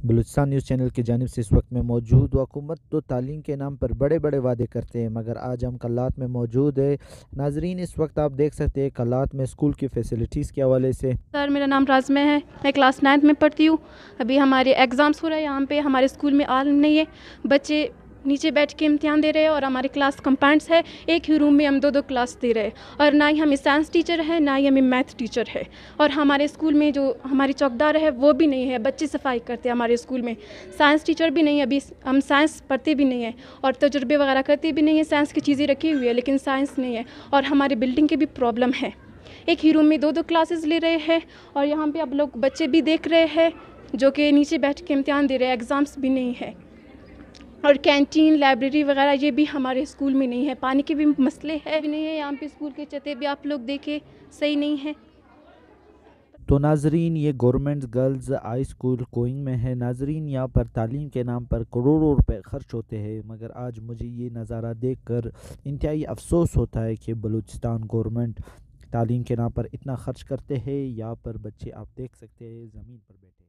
Balochistan news channel کی جانب سے اس وقت میں موجود ہوں۔ حکومت تو تعلیم کے نام پر بڑے بڑے وعدے کرتے ہیں، مگر آج ہم کلات میں موجود ہے۔ ناظرین، اس وقت آپ دیکھ سکتے ہیں کلات میں اسکول کی فیسلٹیز کے حوالے سے۔ سر، میرا نام رازمہ ہے، میں کلاس 9 میں پڑھتی ہوں۔ ابھی ہمارے ایگزامس ہو رہے ہیں یہاں پہ، ہمارے اسکول میں آل نہیں ہے، بچے نیچے بیٹھ کے امتحان دے رہے ہیں اور ہماری کلاس کمپاؤنڈس ہے، ایک ہی روم میں ہم دو کلاس دے رہے ہیں، اور نہ ہی ہمیں سائنس ٹیچر ہے نہ ہی ہمیں میتھ ٹیچر ہے، اور ہمارے اسکول میں جو ہماری چوکیدار ہے وہ بھی نہیں ہے، بچے صفائی کرتے ہیں ہمارے اسکول میں، سائنس ٹیچر بھی نہیں ہے، ابھی ہم سائنس پڑھتے بھی نہیں ہیں اور تجربے وغیرہ کرتے بھی نہیں ہیں، سائنس کی چیزیں رکھی ہوئی ہے لیکن سائنس نہیں ہے، اور ہماری بلڈنگ کی بھی پرابلم ہے، ایک ہی روم میں دو کلاسز لے رہے ہیں، اور یہاں پہ اب لوگ بچے بھی دیکھ رہے ہیں جو کہ نیچے بیٹھ کے امتحان دے رہے ہیں، ایگزامس بھی نہیں ہے، اور کینٹین لائبریری وغیرہ یہ بھی ہمارے اسکول میں نہیں ہے، پانی کے بھی مسئلے ہے بھی نہیں ہے، یہاں پہ اسکول کے چھتیں بھی آپ لوگ دیکھیں صحیح نہیں ہے۔ تو ناظرین، یہ گورنمنٹ گرلز ہائی اسکول کوئنگ میں ہے۔ ناظرین، یہاں پر تعلیم کے نام پر کروڑوں روپے خرچ ہوتے ہیں، مگر آج مجھے یہ نظارہ دیکھ کر انتہائی افسوس ہوتا ہے کہ بلوچستان گورنمنٹ تعلیم کے نام پر اتنا خرچ کرتے ہیں۔ یہاں پر بچے آپ دیکھ سکتے ہیں زمین پر بیٹھے